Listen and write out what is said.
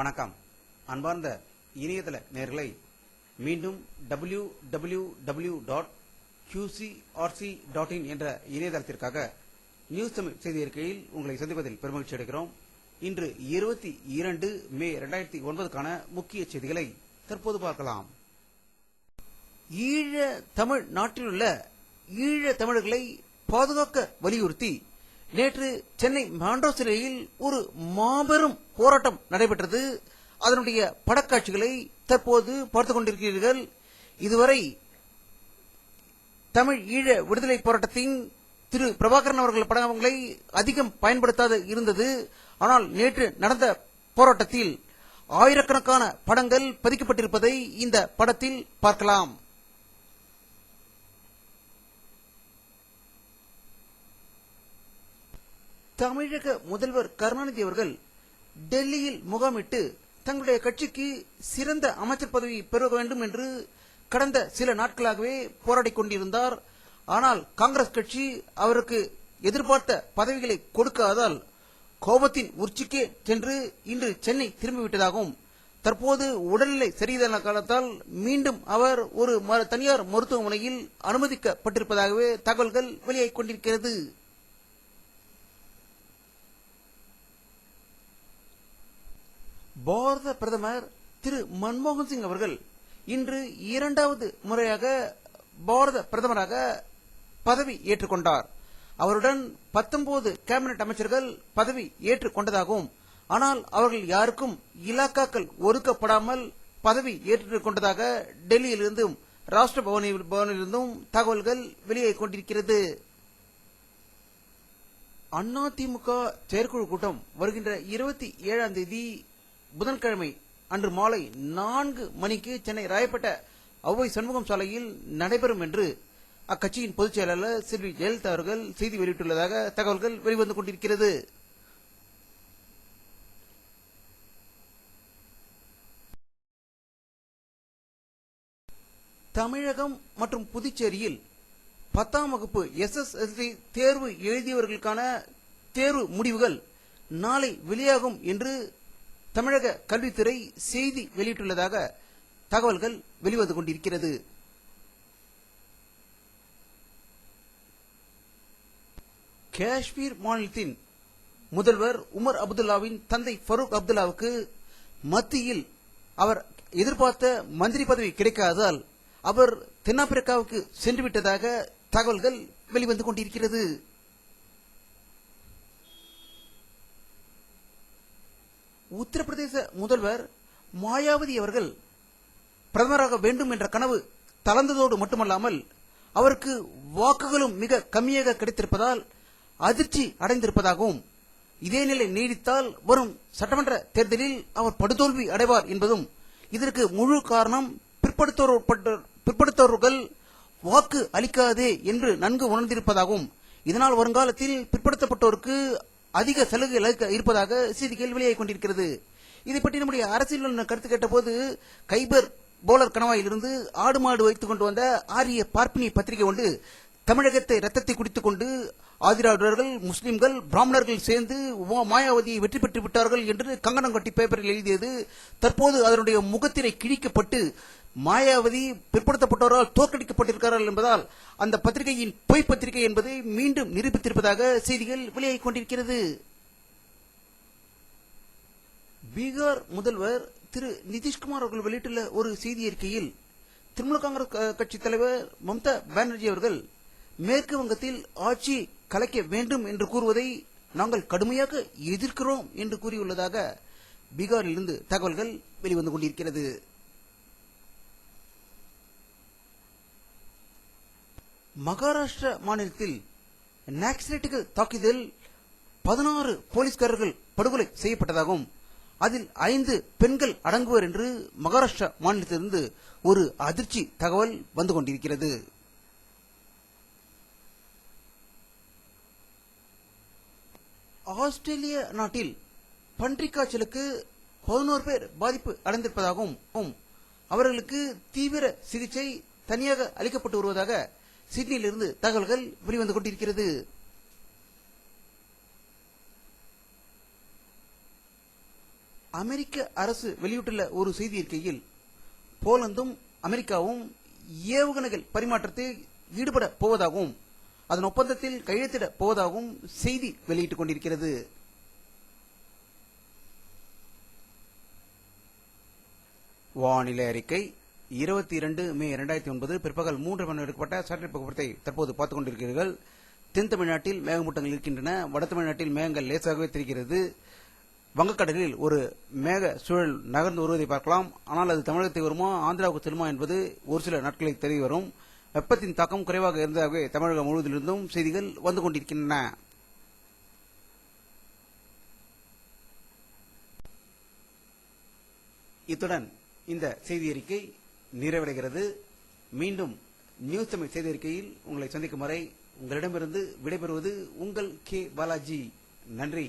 வணக்கம். அன்பார்ந்த இணையதள நேயர்களை மீண்டும் www.qcrc.in என்ற இணையதளத்திற்காக நியூஸ் தமிழ் செய்தி அறிக்கையில் உங்களை சந்திப்பதில் பெருமகிழ்ச்சி அடைகிறோம். இன்று 22 மே 2009க்கான முக்கிய செய்திகளை தற்போது பார்க்கலாம். ஈழ தமிழ் நாட்டிலுள்ள ஈழ தமிழர்களை பாதுகாக்க வலியுறுத்தி நேற்று சென்னை மாண்டோ சிறையில் ஒரு மாபெரும் போராட்டம் நடைபெற்றது. அதனுடைய படக்காட்சிகளை தற்போது பார்த்துக் கொண்டிருக்கிறீர்கள். இதுவரை தமிழ் ஈழ விடுதலை போராட்டத்தின் திரு பிரபாகரன் அவர்கள் படங்களை அதிகம் பயன்படுத்தாது இருந்தது. ஆனால் நேற்று நடந்த போராட்டத்தில் ஆயிரக்கணக்கான படங்கள் பதிக்கப்பட்டிருப்பதை இந்த படத்தில் பார்க்கலாம். தமிழக முதல்வர் கருணாநிதி அவர்கள் டெல்லியில் முகாமிட்டு தங்களுடைய கட்சிக்கு சிறந்த அமைச்சர் பதவி பெற வேண்டும் என்று கடந்த சில நாட்களாகவே போராடிக் கொண்டிருந்தார். ஆனால் காங்கிரஸ் கட்சி அவருக்கு எதிர்பார்த்த பதவிகளை கொடுக்காததால் கோபத்தின் உச்சிக்கே சென்று இன்று சென்னை திரும்பிவிட்டதாகவும் தற்போது உடல்நிலை சரியில்லாத காலத்தால் மீண்டும் அவர் ஒரு தனியார் மருத்துவமனையில் அனுமதிக்கப்பட்டிருப்பதாகவே தகவல்கள் வெளியாகிக் கொண்டிருக்கிறது. பாரத பிரதமர் திரு மன்மோகன் சிங் அவர்கள் இன்று இரண்டாவது முறையாக பாரத பிரதமராக பதவி ஏற்றுக்கொண்டார். அவருடன் 19 கேபினட் அமைச்சர்கள் பதவி ஏற்றுக்கொண்டதாகவும் ஆனால் அவர்கள் யாருக்கும் இலாக்காக்கள் ஒதுக்கப்படாமல் பதவி ஏற்றுக்கொண்டதாக டெல்லியிலிருந்தும் ராஷ்டிர பவனிலிருந்தும் தகவல்கள் வெளியாகிக் கொண்டிருக்கிறது. அதிமுக செயற்குழு கூட்டம் வருகின்ற 27ஆம் தேதி புதன்கிழமை அன்று மாலை 4 மணிக்கு சென்னை ராயப்பேட்டை ஔவை சண்முகம் சாலையில் நடைபெறும் என்று அக்கட்சியின் பொதுச் செயலாளர் செல்வி ஜெயலலிதா அவர்கள் செய்தி வெளியிட்டுள்ளதாக தகவல்கள் வெளிவந்து கொண்டிருக்கிறது. தமிழகம் மற்றும் புதுச்சேரியில் 10ஆம் வகுப்பு SSLC தேர்வு எழுதியவர்களுக்கான தேர்வு முடிவுகள் நாளை வெளியாகும் என்று தமிழக கல்வித்துறை செய்தி வெளியிட்டுள்ளதாக தகவல்கள் வெளிவந்து கொண்டிருக்கிறது. காஷ்மீர் மாநிலத்தின் முதல்வர் உமர் அப்துல்லாவின் தந்தை ஃபரூக் அப்துல்லாவுக்கு மத்தியில் அவர் எதிர்பார்த்த மந்திரி பதவி கிடைக்காததால் அவர் தென்னாப்பிரிக்காவுக்கு சென்றுவிட்டதாக தகவல்கள் வெளிவந்து கொண்டிருக்கிறது. உத்தரப்பிரதேச முதல்வர் மாயாவதி அவர்கள் பிரதமராக வேண்டும் என்ற கனவு தளர்ந்ததோடு மட்டுமல்லாமல் அவருக்கு வாக்குகளும் மிக கம்மியாக கிடைத்திருப்பதால் அதிர்ச்சி அடைந்திருப்பதாகவும் இதே நிலை நீடித்தால் வரும் சட்டமன்ற தேர்தலில் அவர் படுதோல்வி அடைவார் என்பதும் இதற்கு முழு காரணம் பிற்படுத்தோர்கள் வாக்கு அளிக்காதே என்று நன்கு உணர்ந்திருப்பதாகவும் இதனால் வருங்காலத்தில் பிற்படுத்தப்பட்டோருக்கு அதிக சலுகைகள் இருப்பதாக செய்திகள் வெளியாகிக் கொண்டிருக்கிறது. இதை பற்றி நம்முடைய அரசியல் கருத்து கேட்ட போது கைபர் போலர் கணவாயிலிருந்து ஆடு மாடு வைத்துக் கொண்டு வந்த ஆரிய பார்ப்பினி பத்திரிகை ஒன்று தமிழகத்தை ரத்தத்தை குடித்துக் கொண்டு ஆதிராவிடர்கள் முஸ்லிம்கள் பிராமணர்கள் சேர்ந்து மாயாவதியை வெற்றி பெற்று விட்டார்கள் என்று கங்கணம் கட்டி பேப்பரில் எழுதியது தற்போது அதனுடைய முகத்திரை கிழிக்கப்பட்டு மாயாவதி பிற்படுத்தப்பட்டவரால் தோற்கடிக்கப்பட்டிருக்கிறார்கள் என்பதால் அந்த பத்திரிகையின் பொய் பத்திரிகை என்பதை மீண்டும் நிரூபித்திருப்பதாக செய்திகள் வெளியாகிக் கொண்டிருக்கிறது. பீகார் முதல்வர் திரு நிதிஷ்குமார் அவர்கள் வெளியிட்டுள்ள ஒரு செய்தி அறிக்கையில் திரிணாமுல் காங்கிரஸ் கட்சி தலைவர் மம்தா பானர்ஜி அவர்கள் மேற்கு வங்கத்தில் ஆட்சி கலைக்க வேண்டும் என்று கூறுவதை நாங்கள் கடுமையாக எதிர்க்கிறோம் என்று கூறியுள்ளதாக பீகாரிலிருந்து தகவல்கள் வெளிவந்து கொண்டிருக்கிறது. மகாராஷ்டிரா மாநிலத்தில் நக்சலைட்டுகள் தாக்குதல் 16 போலீஸ்காரர்கள் படுகொலை செய்யப்பட்டதாகவும் அதில் 5 பெண்கள் அடங்குவர் என்று மகாராஷ்டிரா மாநிலத்திலிருந்து ஒரு அதிர்ச்சி தகவல் வந்து கொண்டிருக்கிறது. ஆஸ்திரேலிய நாட்டில் பன்றிக் காய்ச்சலுக்கு 11 பேர் பாதிப்பு அடைந்திருப்பதாகவும் அவர்களுக்கு தீவிர சிகிச்சை தனியாக அளிக்கப்பட்டு வருவதாக சிட்னியிலிருந்து தகவல்கள் வெளிவந்து கொண்டிருக்கிறது. அமெரிக்க அரசு வெளியிட்டுள்ள ஒரு செய்தி அறிக்கையில் போலந்தும் அமெரிக்காவும் ஏவுகணைகள் பரிமாற்றத்தில் ஈடுபட போவதாகவும் அதன் ஒப்பந்தத்தில் கையெழுத்திட போவதாகவும் செய்தி வெளியிட்டுக் கொண்டிருக்கிறது. வானிலை அறிக்கை 22 மே 2009 பிற்பகல் 3 மணி எடுக்கப்பட்ட சேட்டலைட் புகைப்படத்தை தற்போது பார்த்துக் கொண்டிருக்கிறீர்கள். தென் தமிழ்நாட்டில் மேகமூட்டங்கள் இருக்கின்றன. வட தமிழ்நாட்டில் மேகங்கள் லேசாகவே தெரிகிறது. வங்கக்கடலில் ஒரு மேக சூழல் நகர்ந்து வருவதை பார்க்கலாம். ஆனால் அது தமிழகத்தை வருமா ஆந்திராவுக்கு செல்லுமா என்பது ஒரு சில நாட்களில் தெரிய வரும். வெப்பத்தின் தாக்கம் குறைவாக இருந்ததாகவே தமிழகம் முழுவதிலிருந்தும் செய்திகள் வந்து கொண்டிருக்கின்றன. இத்துடன் இந்த செய்தி அறிக்கை நிறைவடைகிறது. மீண்டும் நியூஸ் தமிழ் செய்தி அறிக்கையில் உங்களை சந்திக்கும் வரை உங்களிடமிருந்து விடைபெறுவது உங்கள் கே பாலாஜி. நன்றி.